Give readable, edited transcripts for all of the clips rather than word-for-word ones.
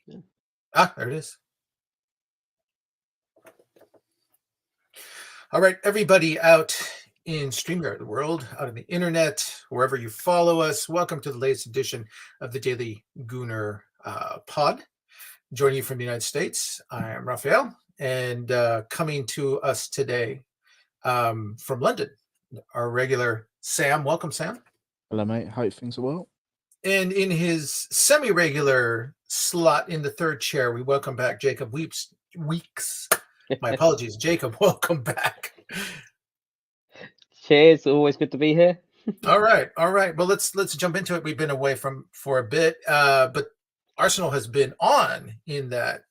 There it is. All right, everybody out in StreamYard world, out on the internet, wherever you follow us, welcome to the latest edition of the Daily Gooner pod. Joining you from the United States, I am Raphael, and coming to us today from London, our regular Sam. Welcome, Sam. Hello, mate. Hope things are well. And in his semi-regular slot in the third chair, we welcome back Jacob Weeks. My apologies, Jacob. Welcome back. Cheers. Always good to be here. All right. Well, let's jump into it. We've been away for a bit, but Arsenal has been on in that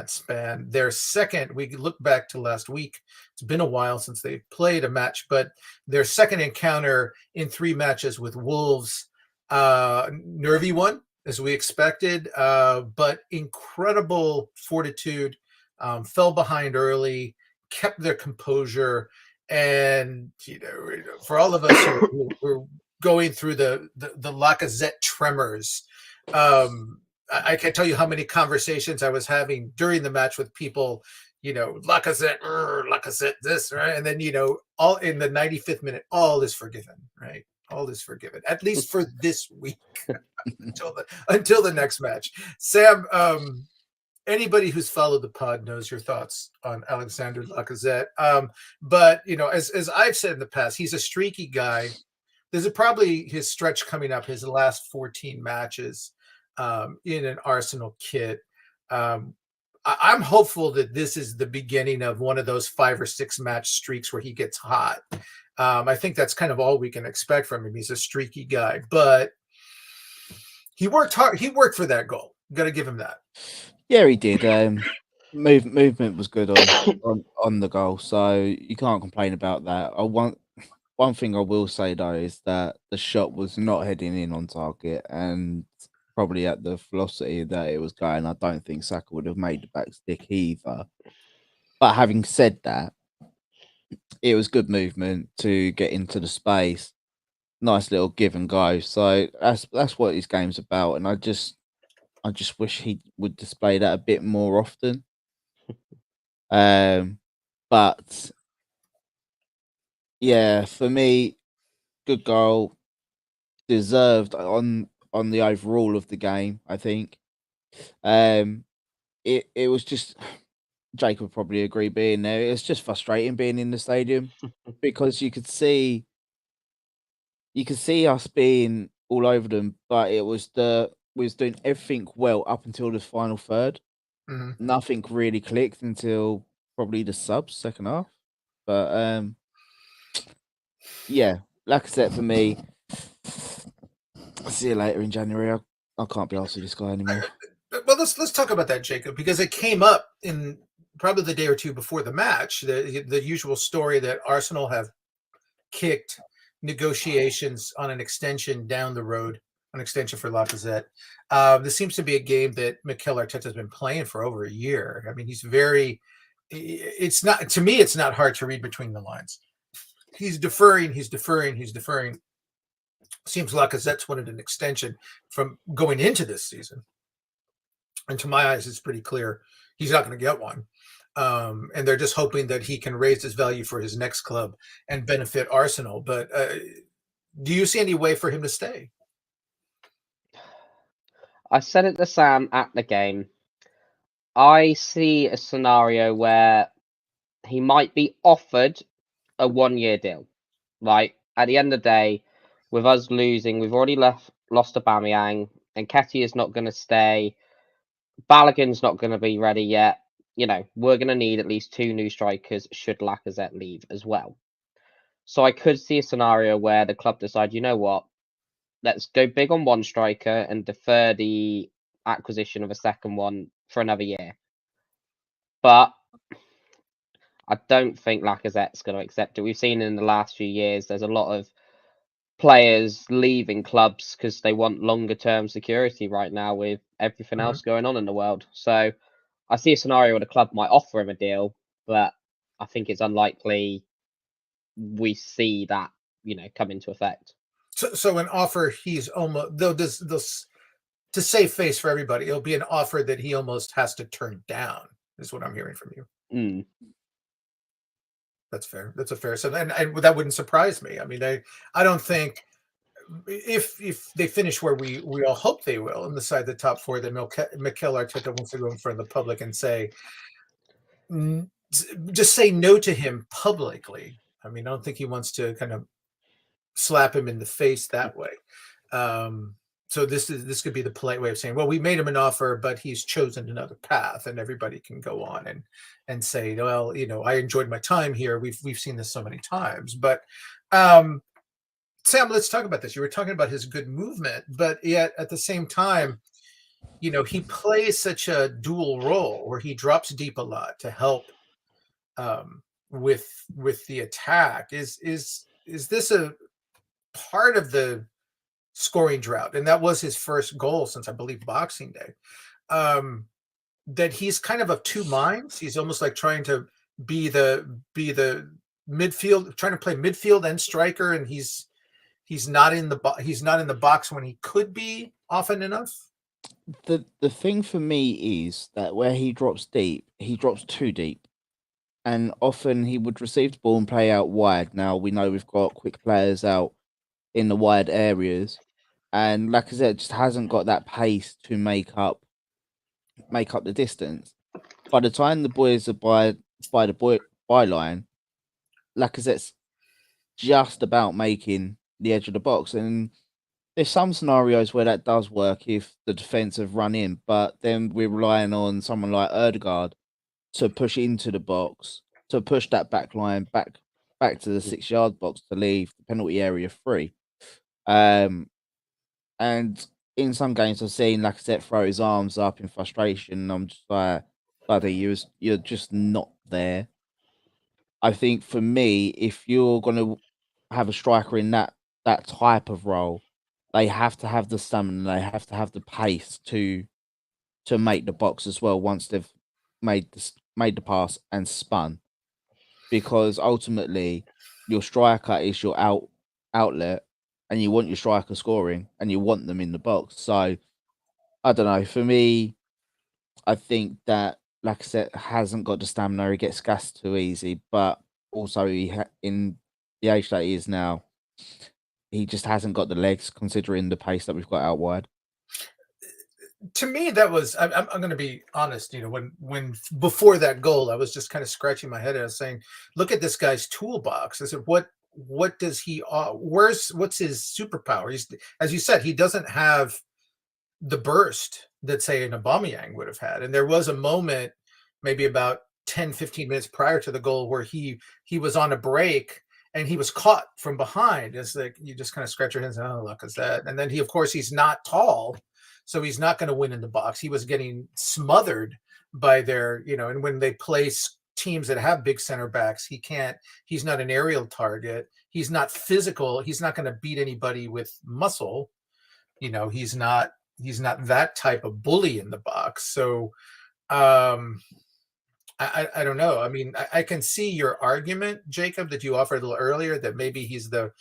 span. Their second, we look back to last week. It's been a while since they played a match, but their second encounter in 3 matches with Wolves, nervy one as we expected, but incredible fortitude. Fell behind early, kept their composure. And for all of us who are going through the Lacazette tremors, I can't tell you how many conversations I was having during the match with people. Lacazette, this, right? And then all in the 95th minute, all is forgiven, right? All is forgiven, at least for this week, until the next match. Sam, anybody who's followed the pod knows your thoughts on Alexander Lacazette. But as I've said in the past, he's a streaky guy. There's probably his stretch coming up, his last 14 matches in an Arsenal kit. I'm hopeful that this is the beginning of one of those 5 or 6 match streaks where he gets hot. I think that's kind of all we can expect from him. He's a streaky guy, but he worked hard. He worked for that goal. Got to give him that. Yeah, he did. Movement was good on the goal, so you can't complain about that. One thing I will say though is that the shot was not heading in on target, and probably at the velocity that it was going, I don't think Saka would have made the back stick either. But having said that, it was good movement to get into the space. Nice little give and go. So that's what his game's about, and I just wish he would display that a bit more often. But yeah, for me, good goal, deserved on the overall of the game. I think it was just, Jake would probably agree being there. It's just frustrating being in the stadium because you could see us being all over them, but we was doing everything well up until the final third. Mm-hmm. Nothing really clicked until probably the subs second half. But yeah, like I said, for me, I'll see you later in January. I can't be asked with this guy anymore. Well, let's talk about that, Jacob, because it came up in probably the day or two before the match. The usual story that Arsenal have kicked negotiations on an extension down the road, an extension for Lacazette. This seems to be a game that Mikel Arteta has been playing for over a year. I mean, he's very. It's not, to me, it's not hard to read between the lines. He's deferring. Seems Lacazette's wanted an extension from going into this season. And to my eyes, it's pretty clear he's not going to get one. And they're just hoping that he can raise his value for his next club and benefit Arsenal. But do you see any way for him to stay? I said it to Sam at the game. I see a scenario where he might be offered a 1-year deal. Like, at the end of the day, with us losing, we've already lost Aubameyang, and Nketiah is not going to stay. Balogun's not going to be ready yet. We're going to need at least 2 new strikers should Lacazette leave as well. So I could see a scenario where the club decide, you know what, let's go big on one striker and defer the acquisition of a second one for another year. But I don't think Lacazette's going to accept it. We've seen in the last few years there's a lot of players leaving clubs because they want longer term security right now with everything else going on in the world. So I see a scenario where the club might offer him a deal, but I think it's unlikely we see that come into effect. So an offer, he's almost, though, does to save face for everybody, it'll be an offer that he almost has to turn down, is what I'm hearing from you. Mm. That's fair. That's a fair. So then, that wouldn't surprise me. I mean, I don't think if they finish where we all hope they will inside the top four, then Mikel Arteta wants to go in front of the public and say, just say no to him publicly. I mean, I don't think he wants to kind of slap him in the face that way. So this could be the polite way of saying, well, we made him an offer, but he's chosen another path, and everybody can go on and say, well, I enjoyed my time here. We've seen this so many times. But Sam, let's talk about this. You were talking about his good movement, but yet at the same time, he plays such a dual role where he drops deep a lot to help with the attack. Is this a part of the scoring drought? And that was his first goal since, I believe, Boxing Day. That he's kind of two minds. He's almost like trying to be the midfield, trying to play midfield and striker, and he's not in the box when he could be often enough. The thing for me is that where he drops deep, he drops too deep. And often he would receive the ball and play out wide. Now we know we've got quick players out in the wide areas, and Lacazette just hasn't got that pace to make up the distance. By the time the boys are by the byline, Lacazette's just about making the edge of the box. And there's some scenarios where that does work if the defence have run in, but then we're relying on someone like Ødegaard to push into the box, to push that back line back to the 6-yard box to leave the penalty area free. And in some games I've seen Lacazette throw his arms up in frustration, and I'm just like, buddy, you're just not there. I think for me, if you're going to have a striker in that type of role, they have to have the stamina, they have to have the pace to make the box as well once they've made the pass and spun, because ultimately your striker is your outlet, and you want your striker scoring and you want them in the box. So I don't know. For me, I think that Lacazette hasn't got the stamina. He gets gassed too easy, but also in the age that he is now, he just hasn't got the legs considering the pace that we've got out wide. To me, that was, I'm going to be honest, when before that goal, I was just kind of scratching my head. I was saying, look at this guy's toolbox. I said, what does he, what's his superpower? As you said, he doesn't have the burst that, say, an Aubameyang would have had. And there was a moment, maybe about 10, 15 minutes prior to the goal, where he was on a break and he was caught from behind. It's like, you just kind of scratch your head and say, oh, look, is that? And then of course, he's not tall, so he's not going to win in the box. He was getting smothered by their, and when they place teams that have big center backs, he's not an aerial target. He's not physical. He's not going to beat anybody with muscle. He's not that type of bully in the box. So I don't know. I mean, I can see your argument, Jacob, that you offered a little earlier, that maybe he's the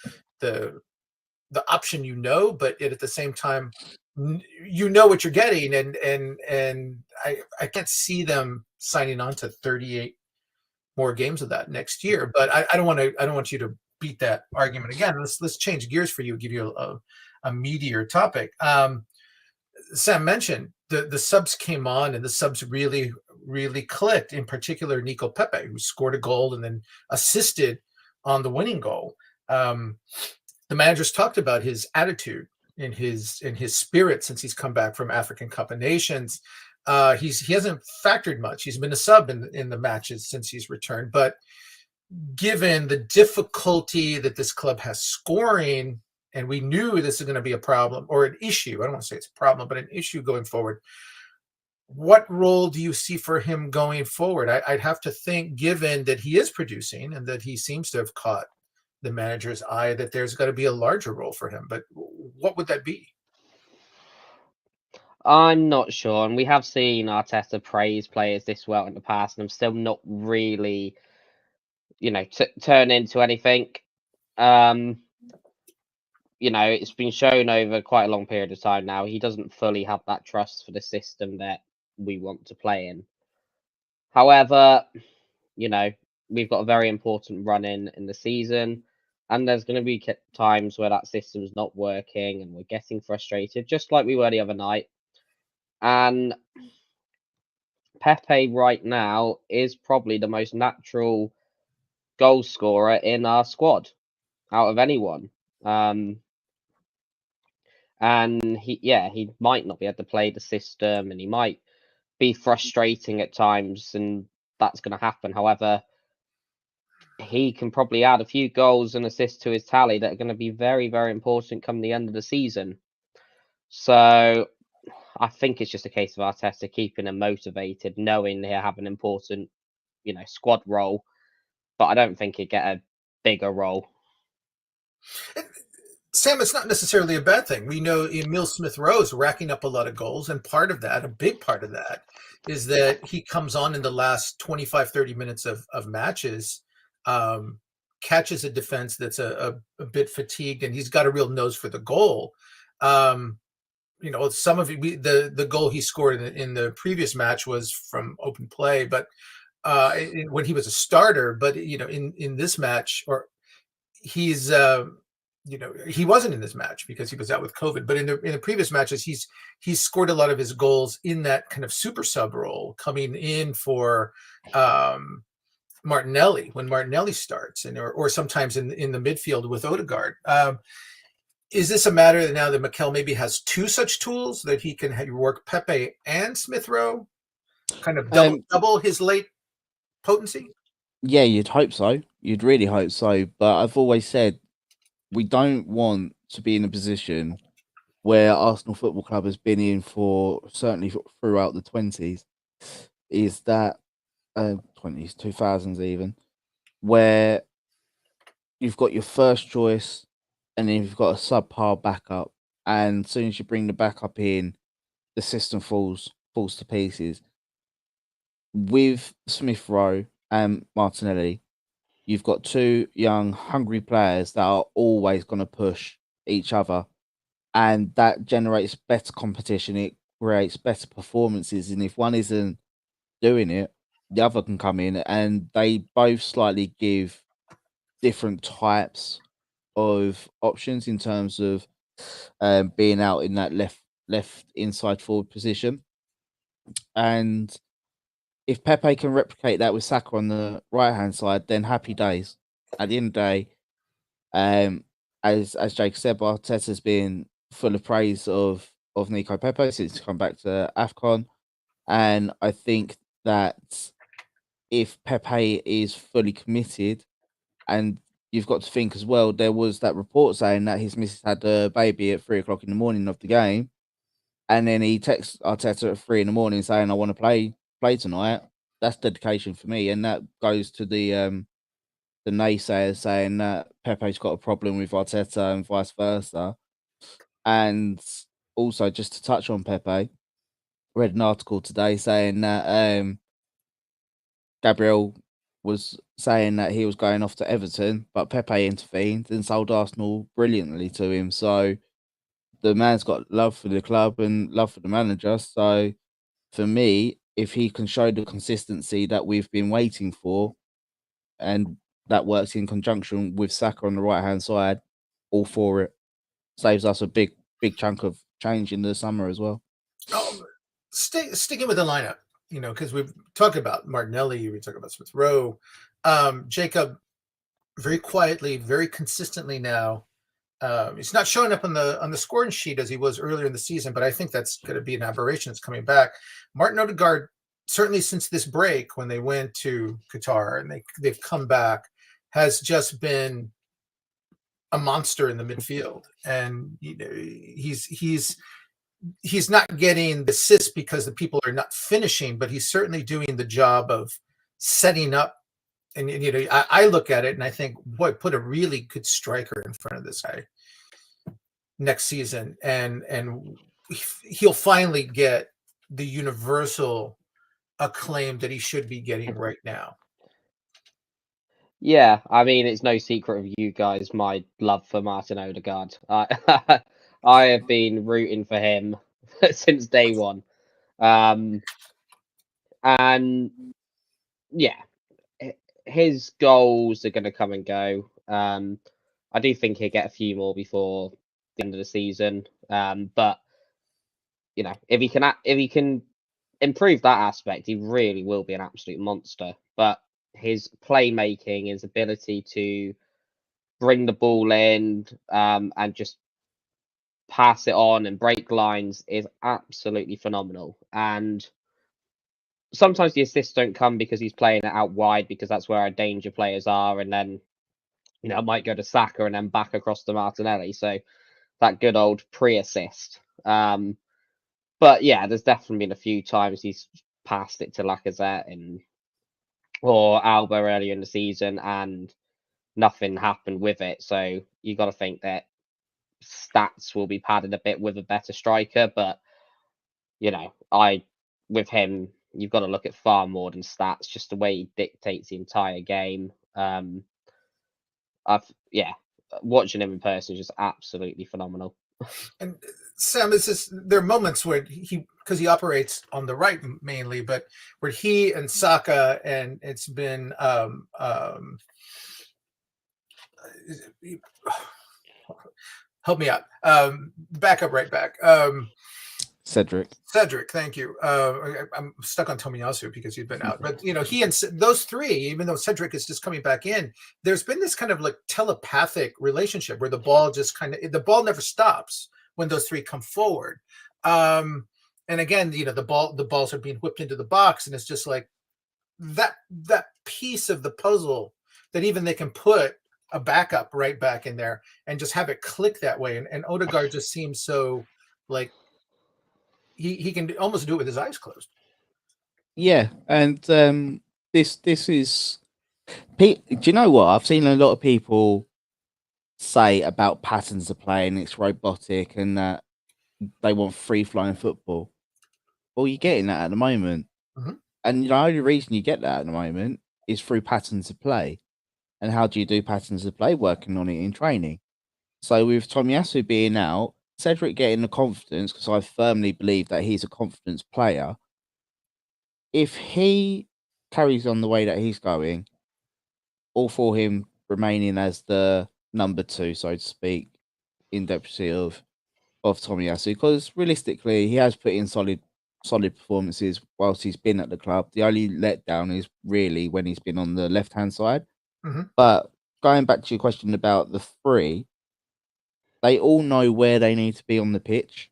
option, but at the same time, what you're getting, and I can't see them signing on to 38 more games of that next year. But I don't want you to beat that argument again. Let's change gears for you, give you a meatier topic. Sam mentioned the subs came on, and the subs really, really clicked. In particular, Nico Pepe, who scored a goal and then assisted on the winning goal. The managers talked about his attitude in his spirit since he's come back from African Cup of Nations. He hasn't factored much. He's been a sub in the matches since he's returned. But given the difficulty that this club has scoring, and we knew this is going to be a problem or an issue. I don't want to say it's a problem, but an issue going forward. What role do you see for him going forward? I'd have to think, given that he is producing and that he seems to have caught the manager's eye, that there's got to be a larger role for him. But what would that be? I'm not sure. And we have seen Arteta praise players this well in the past, and I'm still not really, turn into anything. it's been shown over quite a long period of time now. He doesn't fully have that trust for the system that we want to play in. However, we've got a very important run in the season, and there's going to be times where that system's not working and we're getting frustrated, just like we were the other night. And Pepe right now is probably the most natural goal scorer in our squad out of anyone. And he might not be able to play the system, and he might be frustrating at times, and that's going to happen. However, he can probably add a few goals and assists to his tally that are going to be very, very important come the end of the season. So I think it's just a case of Arteta keeping him motivated, knowing he'll have an important, squad role, but I don't think he'd get a bigger role. Sam, it's not necessarily a bad thing. We know Emil Smith-Rowe is racking up a lot of goals, and part of that, a big part of that, is that he comes on in the last 25, 30 minutes of matches, catches a defense that's a bit fatigued, and he's got a real nose for the goal. Some of it, the goal he scored in the previous match was from open play, but when he was a starter. But in this match, or he's he wasn't in this match because he was out with COVID. But in the previous matches, he's scored a lot of his goals in that kind of super sub role, coming in for Martinelli when Martinelli starts, or sometimes in the midfield with Odegaard. Is this a matter that now that Mikel maybe has two such tools that he can work Pepe and Smith-Rowe, kind of double his late potency? Yeah, you'd hope so. You'd really hope so. But I've always said we don't want to be in a position where Arsenal Football Club has been in for certainly throughout the 20s, is that 20s, 2000s even, where you've got your first choice and then you've got a subpar backup, and as soon as you bring the backup in, the system falls to pieces. With Smith-Rowe and Martinelli, you've got two young, hungry players that are always going to push each other, and that generates better competition. It creates better performances, and if one isn't doing it, the other can come in, and they both slightly give different types of options in terms of being out in that left inside forward position. And if Pepe can replicate that with Saka on the right hand side, then happy days. At the end of the day, as Jake said, Arteta's been full of praise of Nico Pepe since he's come back to AFCON, and I think that if Pepe is fully committed, and you've got to think as well, there was that report saying that his missus had a baby at 3:00 in the morning of the game, and then he texts Arteta at 3 in the morning saying, "I want to play tonight." That's dedication for me, and that goes to the naysayers saying that Pepe's got a problem with Arteta and vice versa. And also, just to touch on Pepe, read an article today saying that Gabriel was saying that he was going off to Everton, but Pepe intervened and sold Arsenal brilliantly to him. So the man's got love for the club and love for the manager. So for me, if he can show the consistency that we've been waiting for, and that works in conjunction with Saka on the right hand side, all for it. Saves us a big chunk of change in the summer as well. Sticking with the lineup, because we've talked about Martinelli, we talked about Smith-Rowe. Jacob, very quietly, very consistently now, he's not showing up on the scoring sheet as he was earlier in the season, but I think that's going to be an aberration. It's coming back. Martin Odegaard, certainly since this break when they went to Qatar and they've come back, has just been a monster in the midfield. And he's not getting the assists because the people are not finishing, but he's certainly doing the job of setting up. And I look at it and I think, boy, put a really good striker in front of this guy next season, and he'll finally get the universal acclaim that he should be getting right now. Yeah, I mean, it's no secret of you guys my love for Martin Odegaard. I have been rooting for him since day one. And yeah, his goals are going to come and go. I do think he'll get a few more before the end of the season. But if he can improve that aspect, he really will be an absolute monster. But his playmaking, his ability to bring the ball in, and just pass it on and break lines is absolutely phenomenal. And sometimes the assists don't come because he's playing it out wide, because that's where our danger players are, and then it might go to Saka and then back across to Martinelli. So that good old pre-assist. But yeah, there's definitely been a few times he's passed it to Lacazette or Alba earlier in the season, and nothing happened with it. So you got to think that stats will be padded a bit with a better striker. But with him, you've got to look at far more than stats. Just the way he dictates the entire game. Watching him in person is just absolutely phenomenal. And Sam, there are moments where because he operates on the right mainly, but where he and Saka, and it's been help me out, backup right back. Cedric, thank you. I'm stuck on Tomiyasu because he's been out, but he and those three, even though Cedric is just coming back in, there's been this kind of like telepathic relationship where the ball never stops when those three come forward. And again, the balls are being whipped into the box, and it's just like that piece of the puzzle that even they can put a backup right back in there and just have it click that way. And Odegaard just seems so like he can almost do it with his eyes closed. yeah, and this is. Do you know what I've seen a lot of people say about patterns of play and it's robotic and that they want free flowing football? Well, you're getting that at the moment, and the only reason you get that at the moment is through patterns of play. And how do you do patterns of play? Working on it in training. So with Tomiyasu being out, Cedric getting the confidence, because I firmly believe that he's a confidence player. If he carries on the way that he's going, all for him remaining as the number 2, so to speak, in deputy of Tomiyasu, because realistically he has put in solid performances whilst he's been at the club. The only letdown is really when he's been on the left hand side. But going back to your question about the 3, they all know where they need to be on the pitch,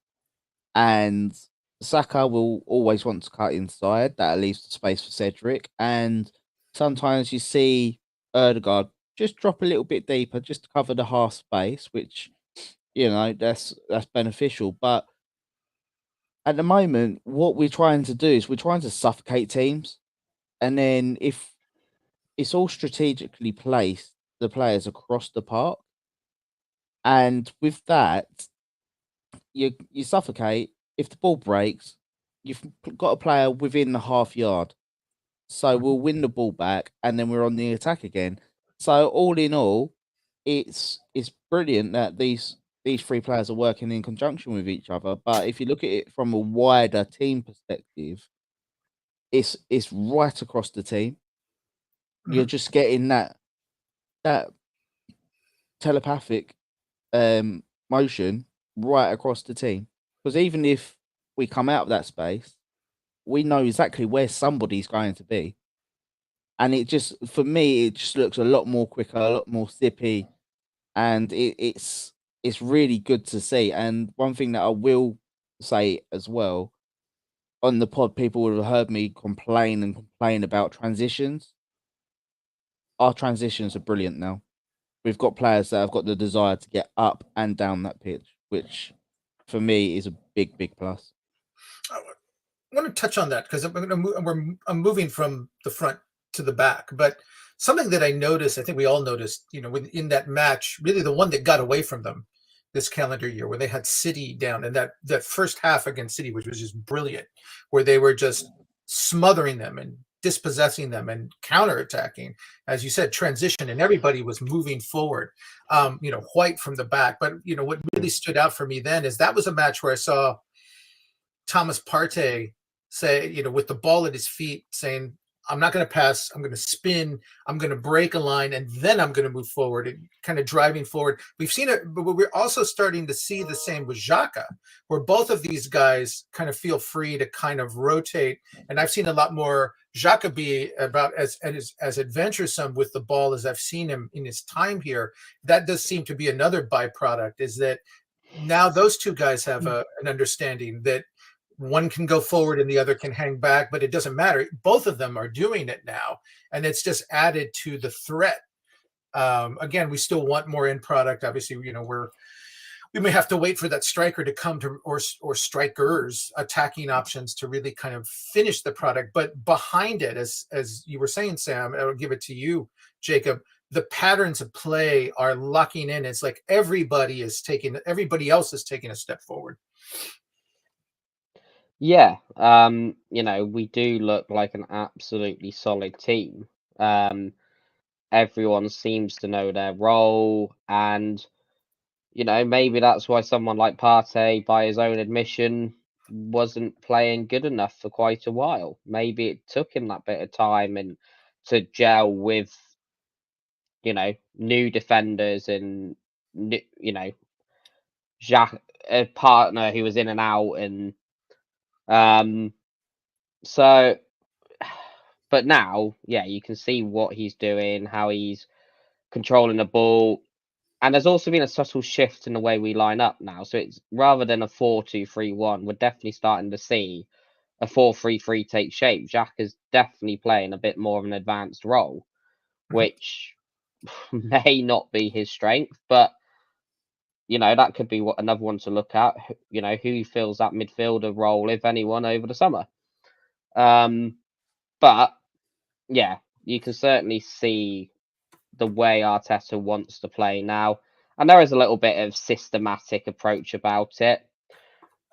and Saka will always want to cut inside. That leaves the space for Cedric, and sometimes you see Odegaard just drop a little bit deeper just to cover the half space, which that's beneficial. But at the moment, what we're trying to do is we're trying to suffocate teams, and then if it's all strategically placed, the players across the park, and with that, you suffocate. If the ball breaks, you've got a player within the half yard, so we'll win the ball back, and then we're on the attack again. So all in all, it's brilliant that these 3 players are working in conjunction with each other. But if you look at it from a wider team perspective, it's right across the team. You're just getting that telepathic motion right across the team. Because even if we come out of that space, we know exactly where somebody's going to be. And it just, for me, it just looks a lot more quicker, a lot more zippy. And it's really good to see. And one thing that I will say as well, on the pod, people would have heard me complain about transitions. Our transitions are brilliant now. We've got players that have got the desire to get up and down that pitch, which for me is a big, big plus. I want to touch on that because I'm moving from the front to the back. But something that I noticed, I think we all noticed, in that match, really the one that got away from them this calendar year, where they had City down, and that first half against City, which was just brilliant, where they were just smothering them and dispossessing them and counterattacking, as you said, transition, and everybody was moving forward. White from the back. But what really stood out for me then is that was a match where I saw Thomas Partey say, with the ball at his feet, saying, I'm not going to pass. I'm going to spin. I'm going to break a line, and then I'm going to move forward and kind of driving forward. We've seen it, but we're also starting to see the same with Xhaka, where both of these guys kind of feel free to kind of rotate. And I've seen a lot more Xhaka be about as adventuresome with the ball as I've seen him in his time here. That does seem to be another byproduct, is that now those two guys have an understanding that one can go forward and the other can hang back, but it doesn't matter. Both of them are doing it now, and it's just added to the threat. Again, we still want more end product. Obviously, we may have to wait for that striker to come to, or strikers, attacking options to really kind of finish the product. But behind it, as you were saying, Sam, I'll give it to you, Jacob. The patterns of play are locking in. It's like everybody else is taking a step forward. Yeah, we do look like an absolutely solid team. Everyone seems to know their role, and maybe that's why someone like Partey, by his own admission, wasn't playing good enough for quite a while. Maybe it took him that bit of time and to gel with, new defenders and Jacques, a partner who was in and out, and so. But now, yeah, you can see what he's doing, how he's controlling the ball. And there's also been a subtle shift in the way we line up now. So it's rather than a 4-2-3-1, we're definitely starting to see a 4-3-3 take shape. Jack is definitely playing a bit more of an advanced role, which may not be his strength, but that could be another one to look at. Who fills that midfielder role, if anyone, over the summer. But yeah, you can certainly see the way Arteta wants to play now, and there is a little bit of systematic approach about it.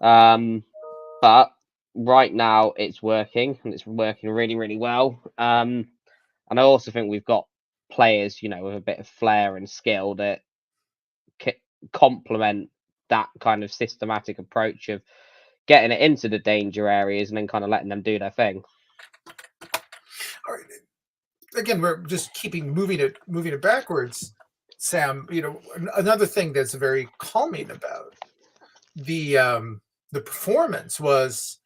But right now it's working, and it's working really, really well. And I also think we've got players, with a bit of flair and skill that complement that kind of systematic approach of getting it into the danger areas and then kind of letting them do their thing. All right. Again, we're just moving it backwards, Sam. Another thing that's very calming about the performance was,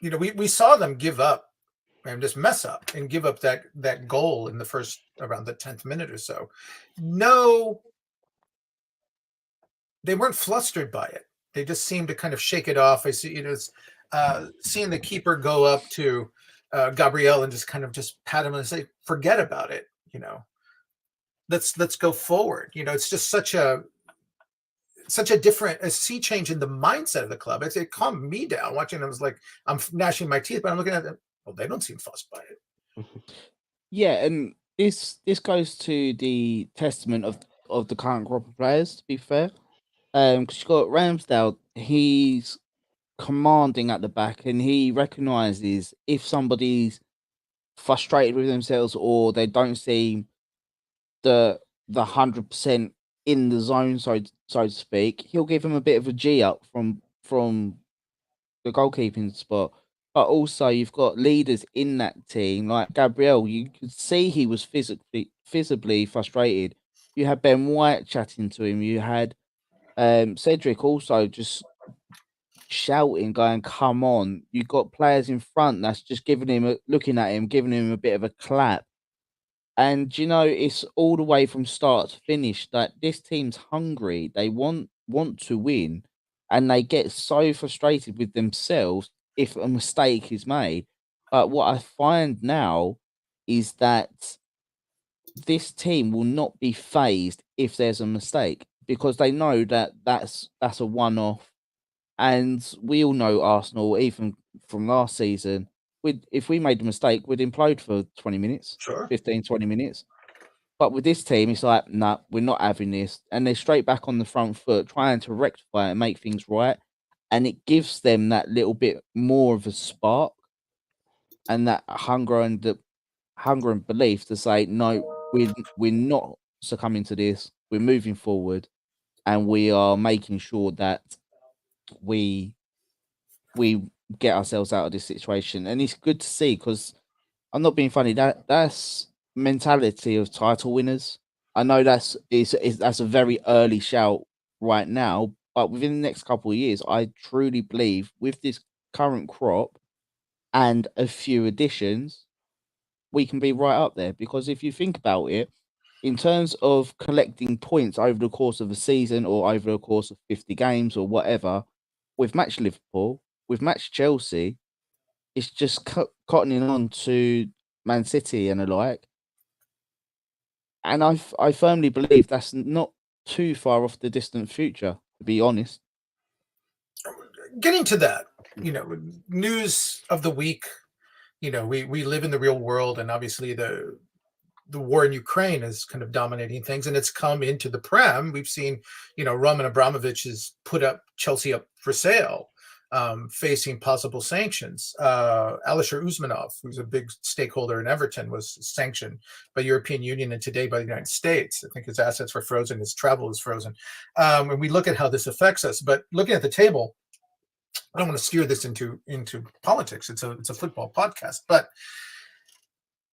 we saw them give up and just mess up and give up that goal in the first, around the 10th minute or so. No, they weren't flustered by it. They just seemed to kind of shake it off. I see, seeing the keeper go up to Gabriel and just pat him and say, forget about it. Let's go forward. It's just such a different sea change in the mindset of the club. It calmed me down watching. I was like, I'm gnashing my teeth, but I'm looking at them. Well, they don't seem fussed by it. Yeah, and this goes to the testament of the current group of players, to be fair. Because you've got Ramsdale, he's commanding at the back, and he recognizes if somebody's frustrated with themselves or they don't seem the 100% in the zone, so to speak, he'll give them a bit of a G up from the goalkeeping spot. But also, you've got leaders in that team like Gabriel. You could see he was visibly frustrated. You had Ben White chatting to him. You had Cedric also just shouting, going, "Come on!" You got players in front that's just looking at him, giving him a bit of a clap. And it's all the way from start to finish that this team's hungry. They want to win, and they get so frustrated with themselves if a mistake is made. But what I find now is that this team will not be phased if there's a mistake, because they know that that's a one-off. And we all know Arsenal, even from last season, if we made a mistake, we'd implode for 20 minutes, Sure. 15, 20 minutes. But with this team, it's like, nah, we're not having this. And they're straight back on the front foot, trying to rectify and make things right. And it gives them that little bit more of a spark. and that hunger and belief to say no, we're not succumbing to this. We're moving forward, and we are making sure that we get ourselves out of this situation. And it's good to see, because I'm not being funny. That's mentality of title winners. I know that's a very early shout right now, but within the next couple of years, I truly believe with this current crop and a few additions, we can be right up there. Because if you think about it, in terms of collecting points over the course of a season or over the course of 50 games or whatever, we've matched Liverpool, we've matched Chelsea. It's just cottoning on to Man City and the like. And I firmly believe that's not too far off the distant future, to be honest. Getting to that, news of the week. We live in the real world, and obviously the war in Ukraine is kind of dominating things, and it's come into the Prem. We've seen, Roman Abramovich has put up Chelsea up for sale, facing possible sanctions. Alisher Usmanov, who's a big stakeholder in Everton, was sanctioned by European Union and today by the United States. I think his assets were frozen, his travel is frozen. And we look at how this affects us. But looking at the table, I don't want to steer this into politics. It's a football podcast, but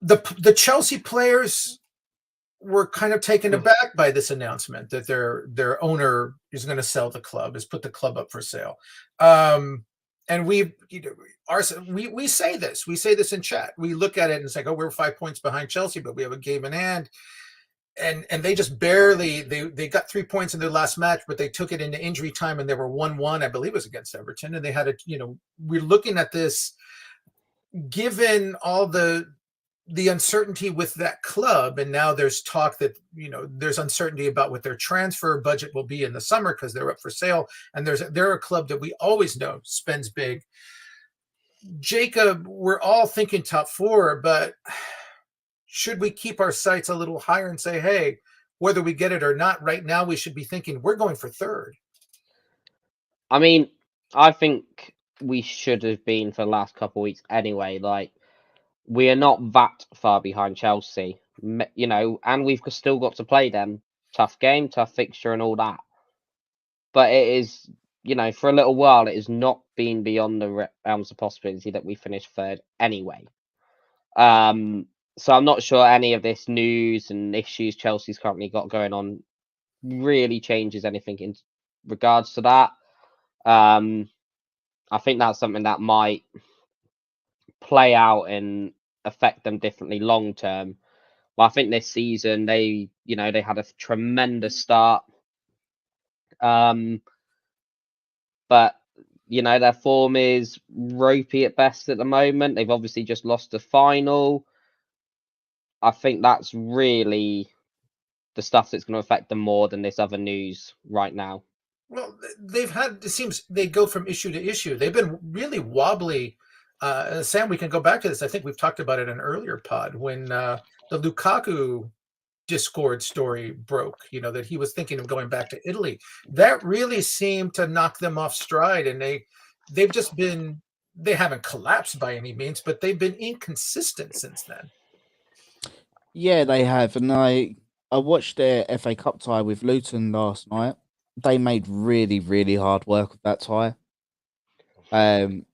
the Chelsea players were kind of taken aback by this announcement that their owner is going to sell the club, has put the club up for sale. And we say this in chat. We look at it and it's like, oh, we're 5 points behind Chelsea, but we have a game in hand. And they just barely, they got 3 points in their last match, but they took it into injury time and they were 1-1, I believe it was against Everton. And they had we're looking at this, given all the uncertainty with that club, and now there's talk that there's uncertainty about what their transfer budget will be in the summer because they're up for sale, and they're a club that we always know spends big. Jacob, we're all thinking top four, but should we keep our sights a little higher and say, hey, whether we get it or not, right now we should be thinking we're going for third? I mean, I think we should have been for the last couple of weeks anyway. Like, we are not that far behind Chelsea, and we've still got to play them. Tough game, tough fixture, and all that. But it is, for a little while, it has not been beyond the realms of possibility that we finish third anyway. So I'm not sure any of this news and issues Chelsea's currently got going on really changes anything in regards to that. I think that's something that might play out and affect them differently long term. But I think this season they had a tremendous start. But their form is ropey at best at the moment. They've obviously just lost the final. I think that's really the stuff that's going to affect them more than this other news right now. Well, it seems they go from issue to issue. They've been really wobbly. Sam, we can go back to this. I think we've talked about it in an earlier pod when the Lukaku Discord story broke, that he was thinking of going back to Italy. That really seemed to knock them off stride, and they've just been, they haven't collapsed by any means, but they've been inconsistent since then. Yeah, they have. And I watched their FA Cup tie with Luton last night. They made really, really hard work of that tie. And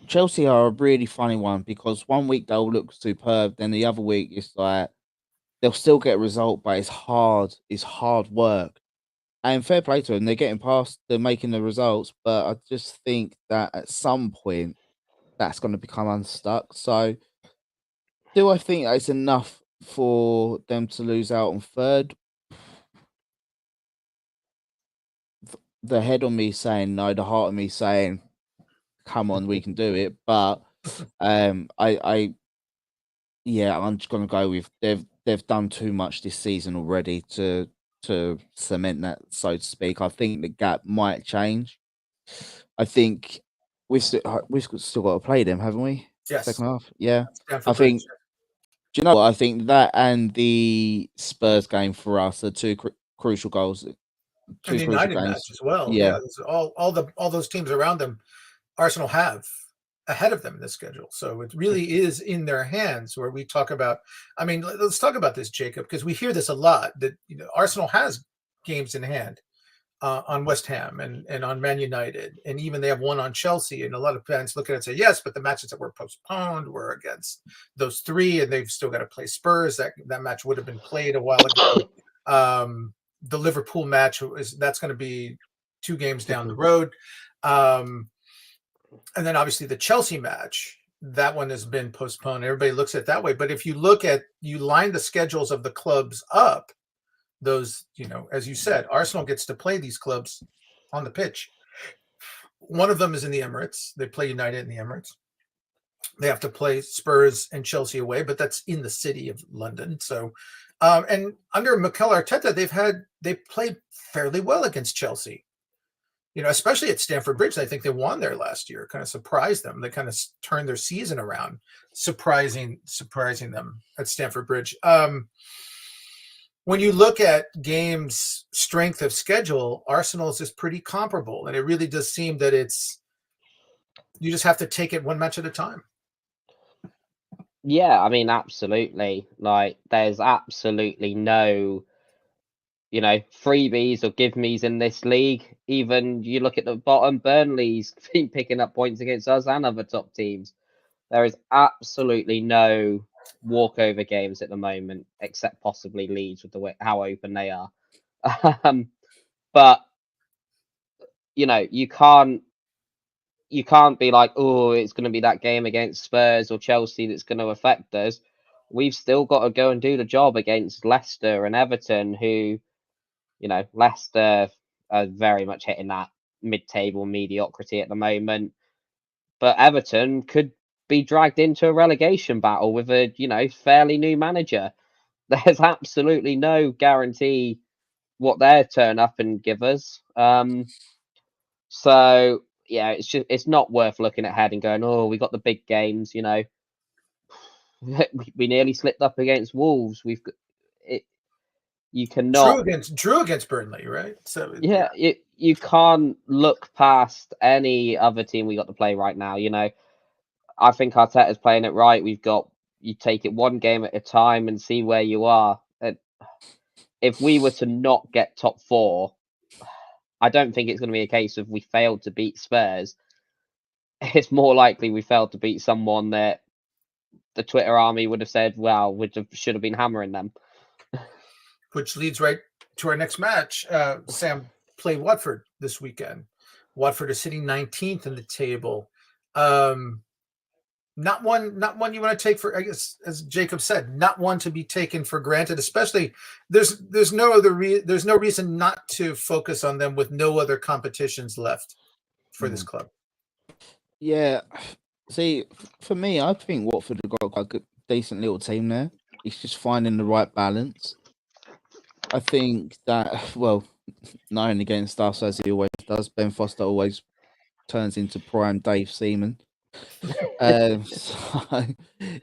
Chelsea are a really funny one, because one week they'll look superb, then the other week it's like they'll still get a result, but it's hard work. And fair play to them, they're making the results, but I just think that at some point that's going to become unstuck. So do I think it's enough for them to lose out on third? The head on me saying no, the heart of me saying, come on, we can do it. But I'm just gonna go with they've done too much this season already to cement that, so to speak. I think the gap might change. I think we've still got to play them, haven't we? Yes. Second half. Yeah. I think. Do you know what? I think that and the Spurs game for us are two crucial goals. And the United match as well. Yeah. All those teams around them, Arsenal have ahead of them in the schedule. So it really is in their hands where we talk about, I mean, let's talk about this, Jacob, because we hear this a lot that Arsenal has games in hand on West Ham and on Man United. And even they have one on Chelsea. And a lot of fans look at it and say, yes, but the matches that were postponed were against those three and they've still got to play Spurs. That match would have been played a while ago. The Liverpool match, that's going to be 2 games down the road. And then obviously the Chelsea match, that one has been postponed. Everybody looks at it that way. But if you line the schedules of the clubs up, those, as you said, Arsenal gets to play these clubs on the pitch. One of them is in the Emirates. They play United in the Emirates. They have to play Spurs and Chelsea away, but that's in the city of London. So, and under Mikel Arteta, they played fairly well against Chelsea. Especially at Stamford Bridge. I think they won there last year, kind of surprised them. They kind of turned their season around, surprising them at Stamford Bridge. When you look at games' strength of schedule, Arsenal's is pretty comparable. And it really does seem that you just have to take it one match at a time. Yeah, I mean, absolutely. Like, there's absolutely no freebies or give me's in this league. Even you look at the bottom, Burnley's been picking up points against us and other top teams. There is absolutely no walkover games at the moment, except possibly Leeds with the way how open they are. But you can't be like, oh, it's going to be that game against Spurs or Chelsea that's going to affect us. We've still got to go and do the job against Leicester and Everton, who Leicester are very much hitting that mid-table mediocrity at the moment. But Everton could be dragged into a relegation battle with a, fairly new manager. There's absolutely no guarantee what they'll turn up and give us. So, yeah, it's not worth looking ahead and going, oh, we got the big games, we nearly slipped up against Wolves. You cannot drew against Burnley, right? So yeah. You can't look past any other team we got to play right now. I think Arteta's playing it right. You take it one game at a time and see where you are. If we were to not get top 4, I don't think it's going to be a case of we failed to beat Spurs. It's more likely we failed to beat someone that the Twitter army would have said, well, should have been hammering them. Which leads right to our next match. Sam played Watford this weekend. Watford is sitting 19th in the table. Not one you want to take for, I guess, as Jacob said, not one to be taken for granted. Especially, there's no reason not to focus on them with no other competitions left for this club. Yeah, see, for me, I think Watford have got quite a good, decent little team there. It's just finding the right balance. I think that, well, knowing against us as he always does, Ben Foster always turns into prime Dave Seaman. So,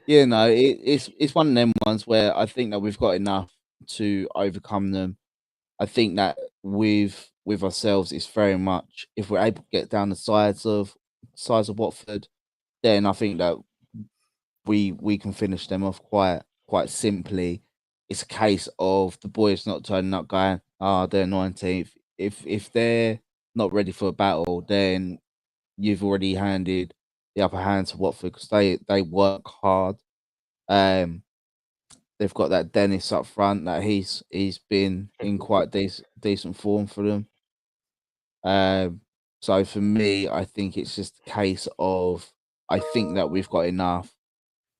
it's one of them ones where I think that we've got enough to overcome them. I think that with ourselves, it's very much, if we're able to get down the size of Watford, then I think that we can finish them off quite simply. It's a case of the boys not turning up, going, they're 19th. If they're not ready for a battle, then you've already handed the upper hand to Watford, because they work hard. They've got that Dennis up front that he's been in quite decent form for them. So for me, I think it's just a case of, I think that we've got enough,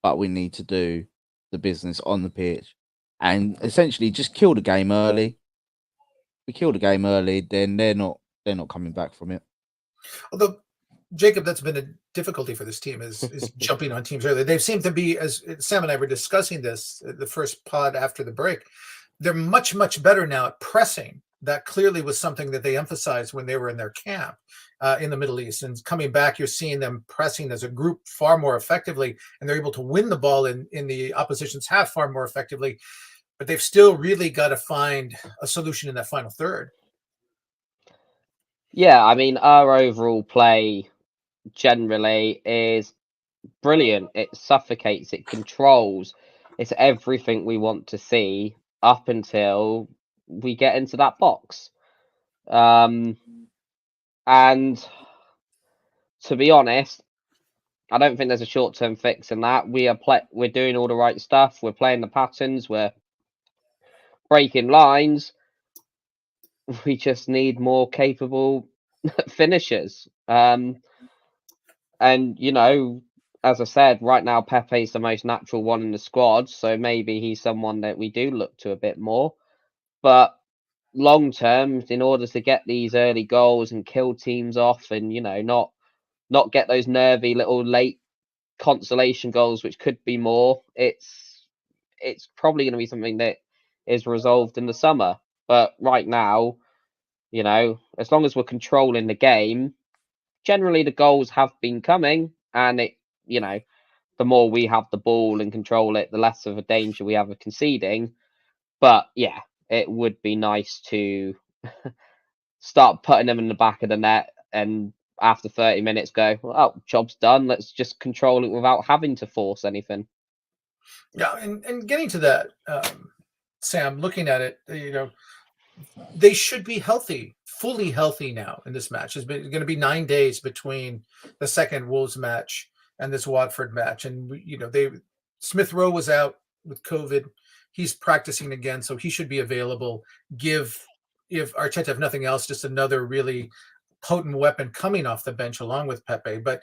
but we need to do the business on the pitch and essentially just kill the game early. We kill the game early, then they're not coming back from it. Although, Jacob, that's been a difficulty for this team is jumping on teams early. They seem to be, as Sam and I were discussing this, the first pod after the break, they're much, much better now at pressing. That clearly was something that they emphasized when they were in their camp in the Middle East. And coming back, you're seeing them pressing as a group far more effectively, and they're able to win the ball in the opposition's half far more effectively. But they've still really got to find a solution in that final third. Yeah, I mean, our overall play generally is brilliant. It suffocates, it controls, it's everything we want to see up until we get into that box. And to be honest, I don't think there's a short-term fix in that. We're doing all the right stuff. We're playing the patterns. We're breaking lines. We just need more capable finishers. And you know, as I said, right now Pepe's the most natural one in the squad, so maybe he's someone that we do look to a bit more. But long term, in order to get these early goals and kill teams off, and you know, not get those nervy little late consolation goals, which could be more, it's probably going to be something that is resolved in the summer. But right now, you know, as long as we're controlling the game, generally the goals have been coming, and it, you know, the more we have the ball and control it, the less of a danger we have of conceding. But yeah, it would be nice to start putting them in the back of the net, and after 30 minutes go, oh, job's done. Let's just control it without having to force anything. Yeah, and getting to that, Sam, looking at it, you know, they should be healthy, fully healthy now in this match. It's going to be 9 days between the second Wolves match and this Watford match. And, you know, Smith Rowe was out with COVID. He's practicing again, so he should be available. If Arteta, if nothing else, just another really potent weapon coming off the bench along with Pepe. But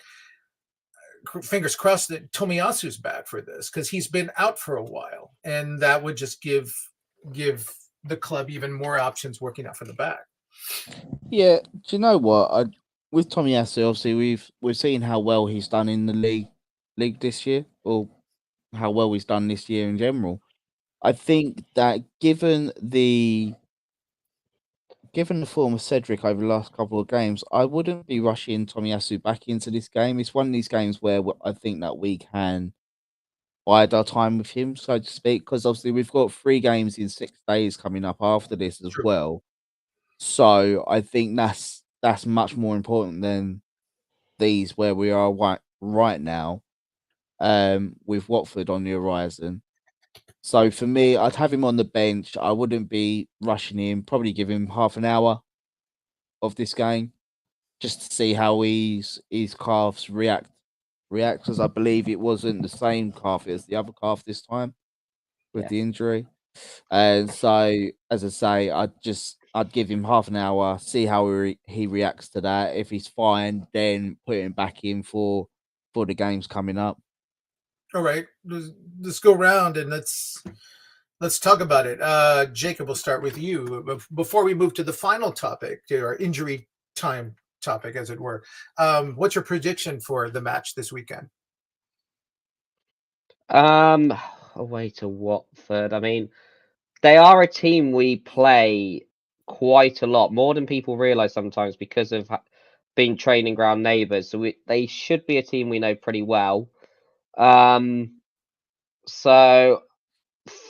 fingers crossed that Tomiyasu's back for this, because he's been out for a while, and that would just give the club even more options working out from the back. Yeah, do you know what? With Tomiyasu, obviously we've seen how well he's done in the league this year, or how well he's done this year in general. I think that given the form of Cedric over the last couple of games, I wouldn't be rushing Tomiyasu back into this game. It's one of these games where I think that we can bide our time with him, so to speak, because obviously we've got 3 games in 6 days coming up after this as True. well. So I think that's much more important than these where we are right now, with Watford on the horizon. So for me, I'd have him on the bench. I wouldn't be rushing him. Probably give him half an hour of this game just to see how his calves react. Because I believe it wasn't the same calf as the other calf this time with the injury. And so, as I say, I'd give him half an hour, see how he reacts to that. If he's fine, then put him back in for the games coming up. All right, let's go around and let's talk about it. Jacob, we'll start with you before we move to the final topic, our injury time topic, as it were. What's your prediction for the match this weekend? Away to Watford. I mean, they are a team we play quite a lot, more than people realise sometimes, because of being training ground neighbours. So they should be a team we know pretty well. So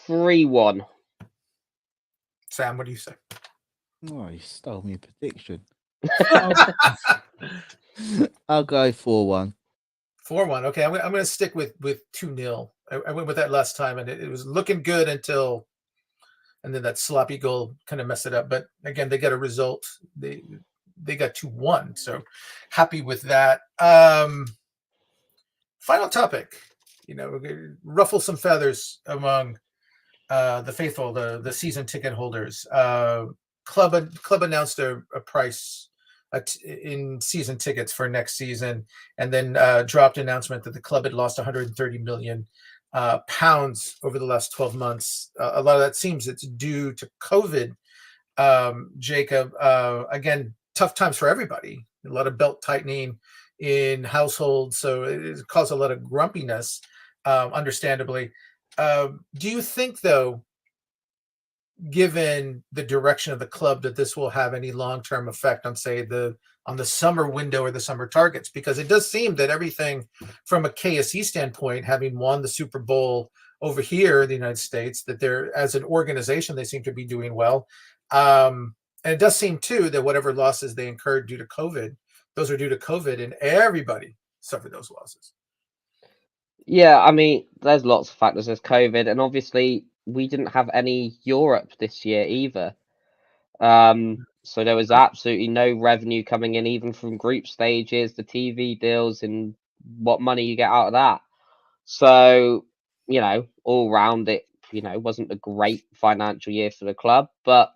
3-1. Sam, what do you say? Oh, you stole me a prediction. I'll go 4-1. 4-1. Okay, I'm going to stick with 2-0. I went with that last time, and it was looking good and then that sloppy goal kind of messed it up. But again, they got a result. They got 2-1, so happy with that. Final topic. You know, we're gonna ruffle some feathers among the faithful, the season ticket holders. Club announced a price in season tickets for next season, and then dropped an announcement that the club had lost 130 million pounds over the last 12 months. A lot of that seems it's due to COVID. Jacob, again, tough times for everybody. A lot of belt tightening in households, so it caused a lot of grumpiness, understandably. Do you think, though, given the direction of the club, that this will have any long-term effect on, say, on the summer window or the summer targets? Because it does seem that everything from a KSE standpoint, having won the Super Bowl over here in the United States, that they're, as an organization, they seem to be doing well. And it does seem too that whatever losses they incurred due to COVID, those are due to COVID, and everybody suffered those losses. Yeah, I mean, there's lots of factors. There's COVID, and obviously we didn't have any Europe this year either. So there was absolutely no revenue coming in, even from group stages, the TV deals, and what money you get out of that. So, all round it, wasn't a great financial year for the club, but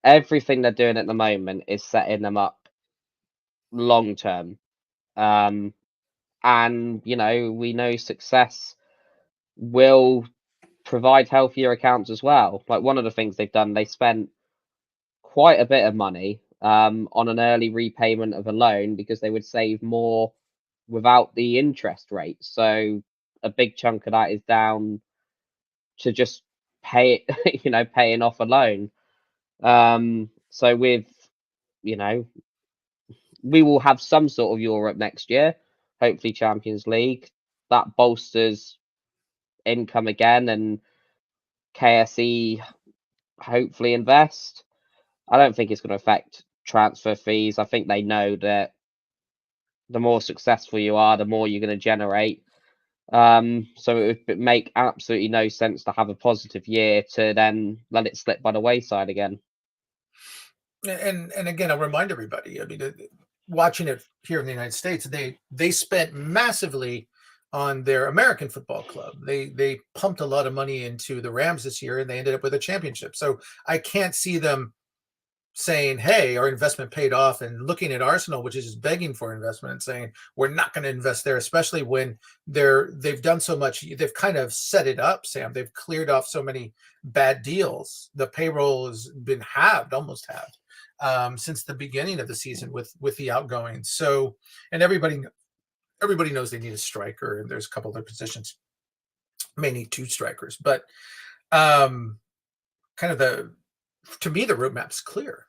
everything they're doing at the moment is setting them up long term. And we know success will provide healthier accounts as well. Like, one of the things they've done, they spent quite a bit of money on an early repayment of a loan because they would save more without the interest rate. So a big chunk of that is down to just paying off a loan. So with, we will have some sort of Europe next year, hopefully Champions League. That bolsters income again, and KSE hopefully invest. I don't think it's going to affect transfer fees. I think they know that the more successful you are, the more you're going to generate. So it would make absolutely no sense to have a positive year to then let it slip by the wayside again. And again, I'll remind everybody. I mean, watching it here in the United States, they spent massively on their American football club. They pumped a lot of money into the Rams this year, and they ended up with a championship. So I can't see them saying, hey, our investment paid off, and looking at Arsenal, which is just begging for investment, and saying we're not going to invest there, especially when they've done so much. They've kind of set it up, Sam. They've cleared off so many bad deals. The payroll has been almost halved since the beginning of the season with the outgoing. So, and everybody knows they need a striker, and there's a couple other positions may need 2 strikers, but to me, the roadmap's clear.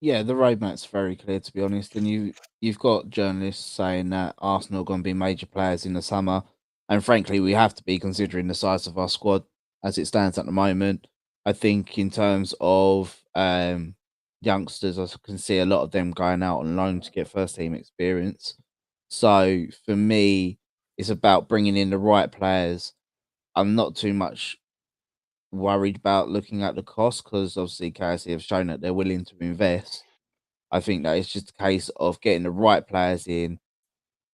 Yeah, the roadmap's very clear, to be honest. And you've got journalists saying that Arsenal are going to be major players in the summer, and frankly, we have to be, considering the size of our squad as it stands at the moment. I think in terms of youngsters, I can see a lot of them going out on loan to get first team experience. So for me, it's about bringing in the right players. I'm not too much worried about looking at the cost, because obviously KSE have shown that they're willing to invest. I think that it's just a case of getting the right players in,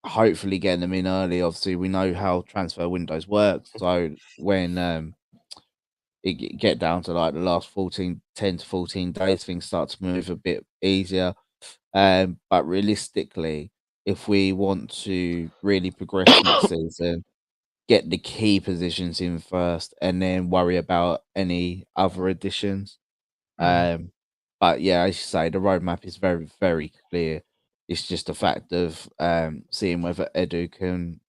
hopefully getting them in early. Obviously, we know how transfer windows work. So when it get down to like the last 10 to 14 days, things start to move a bit easier. But realistically, if we want to really progress next season, get the key positions in first and then worry about any other additions. But yeah, as you say, the roadmap is very, very clear. It's just a fact of seeing whether Edu can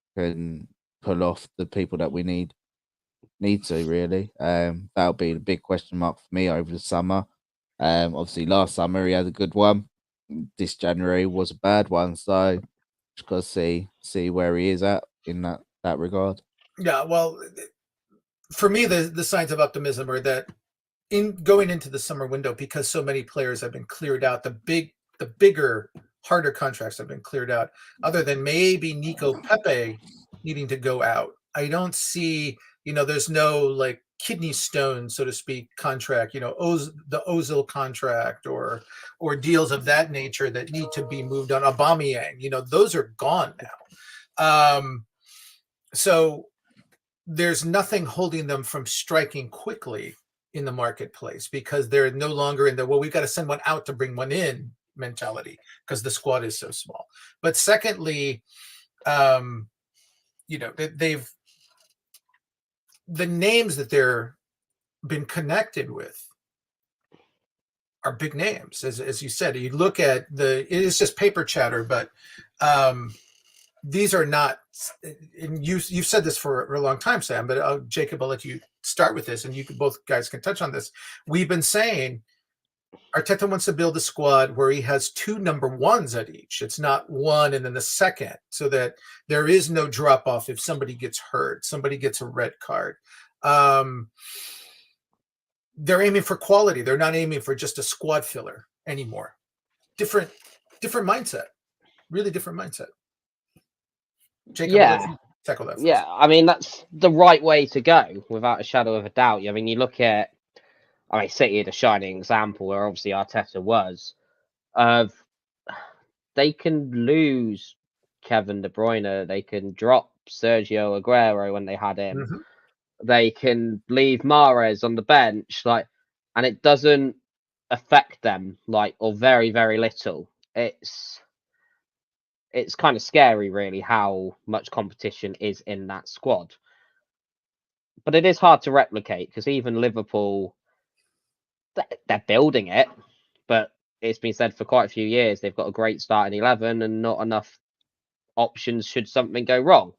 pull off the people that we need to, really. That'll be the big question mark for me over the summer. Obviously last summer he had a good one. This January was a bad one, so just gotta see where he is at in that regard. Yeah, well, for me, the signs of optimism are that in going into the summer window, because so many players have been cleared out, the bigger, harder contracts have been cleared out, other than maybe Nico Pepe needing to go out. I don't see, there's no like kidney stone, so to speak, contract, the Ozil contract or deals of that nature that need to be moved on. Aubameyang, those are gone now. So there's nothing holding them from striking quickly in the marketplace, because they're no longer in the, well, we've got to send one out to bring one in mentality, because the squad is so small. But secondly, they've, the names that they're been connected with are big names. As you said, you look at it is just paper chatter, but these are not, and you've said this for a long time, Sam, but Jacob, I'll let you start with this, and you both guys can touch on this. We've been saying Arteta wants to build a squad where he has 2 number ones at each. It's not one and then the second, so that there is no drop off if somebody gets hurt, somebody gets a red card. They're aiming for quality. They're not aiming for just a squad filler anymore. Different different mindset. Really different mindset. Jacob, I'll let Yeah, you tackle that first. yeah. I mean, that's the right way to go, without a shadow of a doubt. I mean, you look at, I mean, City are the shining example where obviously Arteta was of they can lose Kevin De Bruyne, they can drop Sergio Aguero when they had him, Mhm. they can leave Mahrez on the bench, like, and it doesn't affect them, like, or very, very little. It's kind of scary, really, how much competition is in that squad. But it is hard to replicate because even Liverpool, they're building it, but it's been said for quite a few years they've got a great starting 11 and not enough options should something go wrong.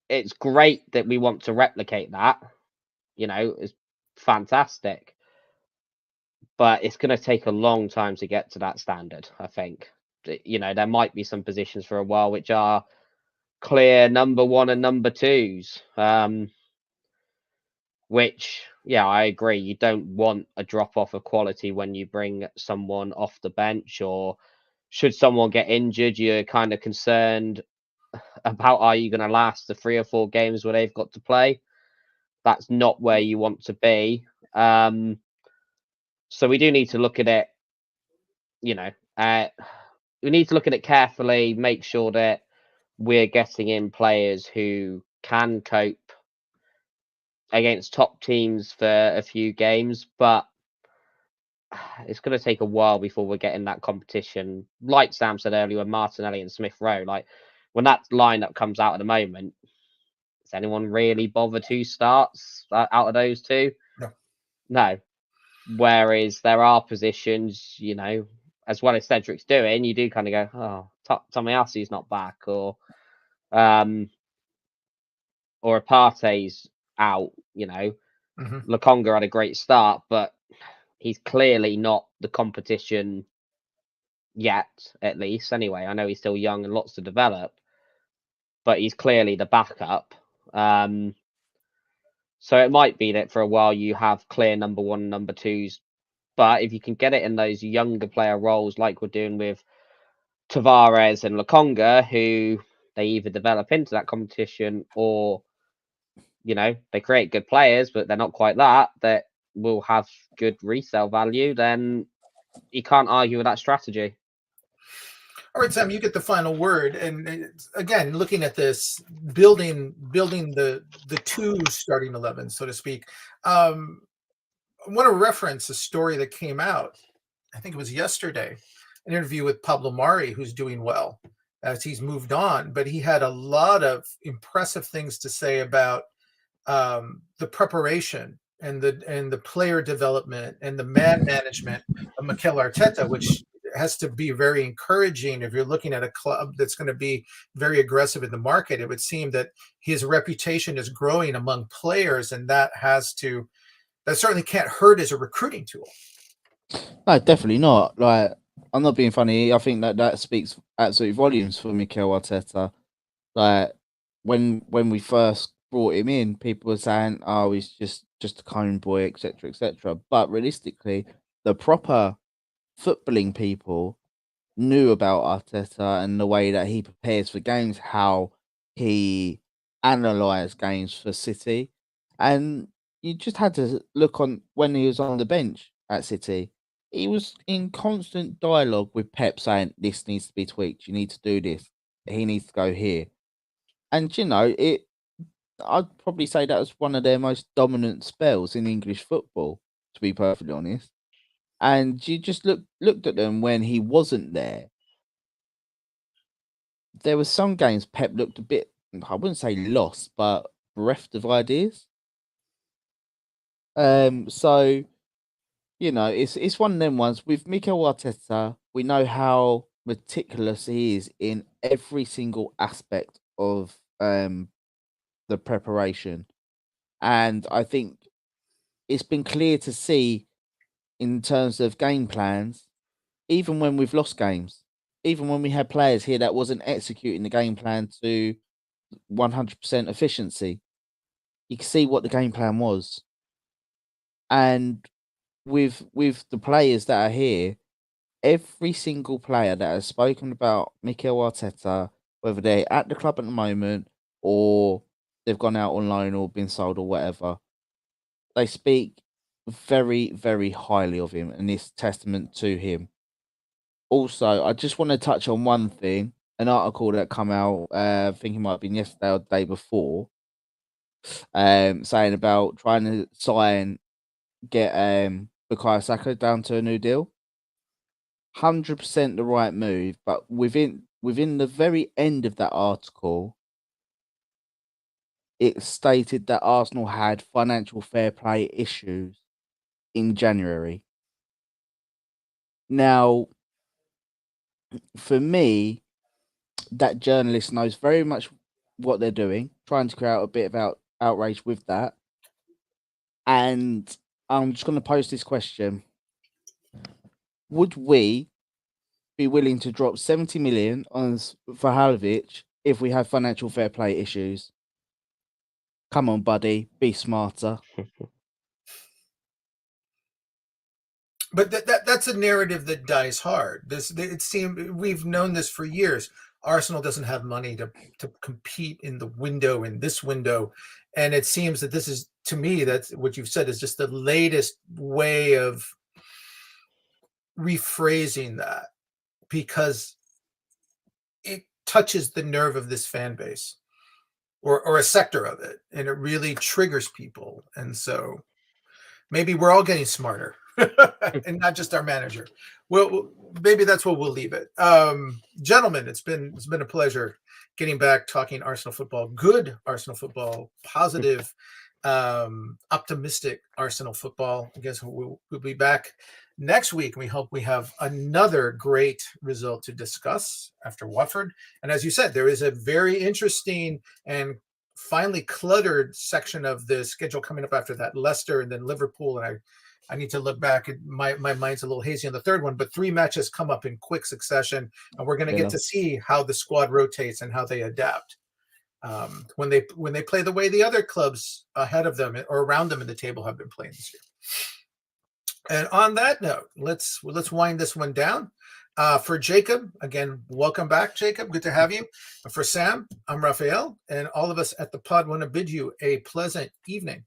It's great that we want to replicate that. You know, it's fantastic, but it's going to take a long time to get to that standard. I think, you know, there might be some positions for a while which are clear number one and number twos. Which, yeah, I agree. You don't want a drop off of quality when you bring someone off the bench, or should someone get injured, you're kind of concerned about, are you going to last the 3 or 4 games where they've got to play? That's not where you want to be. So we do need to look at it, you know, we need to look at it carefully, make sure that we're getting in players who can cope against top teams for a few games, but it's going to take a while before we're getting that competition. Like Sam said earlier, when Martinelli and Smith Rowe, like when that lineup comes out at the moment, does anyone really bothered who starts out of those two? No. No. Whereas there are positions, you know, as well as Cedric's doing, you do kind of go, oh, Tomiyasu's not back, or Partey's out, you know. Mhm. Lokonga had a great start, but he's clearly not the competition yet, at least. Anyway, I know he's still young and lots to develop, but he's clearly the backup. So it might be that for a while you have clear number one, number twos, but if you can get it in those younger player roles, like we're doing with Tavares and Lokonga, who they either develop into that competition or, you know, they create good players, but they're not quite that will have good resale value, then you can't argue with that strategy. All right, Sam, you get the final word. And again, looking at this, building the two starting 11, so to speak. I want to reference a story that came out, I think it was yesterday, an interview with Pablo Mari, who's doing well as he's moved on, but he had a lot of impressive things to say about the preparation and the player development and the man management of Mikel Arteta, which has to be very encouraging if you're looking at a club that's going to be very aggressive in the market. It would seem that his reputation is growing among players, and that certainly can't hurt as a recruiting tool. No, definitely not. Like, I'm not being funny. I think that speaks absolute volumes for Mikel Arteta. Like, when we first brought him in, people were saying, "Oh, he's just a cone boy, etc., etc." But realistically, the proper footballing people knew about Arteta and the way that he prepares for games, how he analysed games for City, and you just had to look on when he was on the bench at City. He was in constant dialogue with Pep, saying, "This needs to be tweaked. You need to do this. He needs to go here." And you know, I'd probably say that was one of their most dominant spells in English football, to be perfectly honest. And you just looked at them when he wasn't there. There were some games Pep looked a bit, I wouldn't say lost, but bereft of ideas. So you know, it's one of them ones with Mikel Arteta. We know how meticulous he is in every single aspect of the preparation, and I think it's been clear to see in terms of game plans, even when we've lost games, even when we had players here that wasn't executing the game plan to 100% efficiency, you can see what the game plan was. And with the players that are here, every single player that has spoken about Mikel Arteta, whether they're at the club at the moment or they've gone out on loan or been sold or whatever, they speak very, very highly of him, and it's testament to him. Also, I just want to touch on one thing, an article that come out, I think it might have been yesterday or the day before, saying about trying to get Bukayo Saka down to a new deal. 100% the right move, but within the very end of that article, it stated that Arsenal had financial fair play issues in January. Now, for me, that journalist knows very much what they're doing, trying to create a bit of outrage with that. And I'm just going to pose this question. Would we be willing to drop 70 million on for Vlahovic if we have financial fair play issues? Come on, buddy, be smarter. But that's a narrative that dies hard. It seems we've known this for years. Arsenal doesn't have money to compete in this window, and it seems that this is, to me, that's what you've said is just the latest way of rephrasing that, because it touches the nerve of this fan base or a sector of it, and it really triggers people. And so maybe we're all getting smarter. And not just our manager. Well, maybe that's what we'll leave it. Gentlemen, it's been a pleasure getting back, talking Arsenal football, good Arsenal football, positive, optimistic Arsenal football. I guess we'll be back next week. We hope we have another great result to discuss after Watford. And as you said, there is a very interesting and finally cluttered section of the schedule coming up after that, Leicester and then Liverpool. And I need to look back. My mind's a little hazy on the third one, but 3 matches come up in quick succession, and we're going to get to see how the squad rotates and how they adapt when they play the way the other clubs ahead of them or around them in the table have been playing this year. And on that note, let's wind this one down. For Jacob, again, welcome back, Jacob. Good to have you. For Sam, I'm Raphael, and all of us at the pod want to bid you a pleasant evening.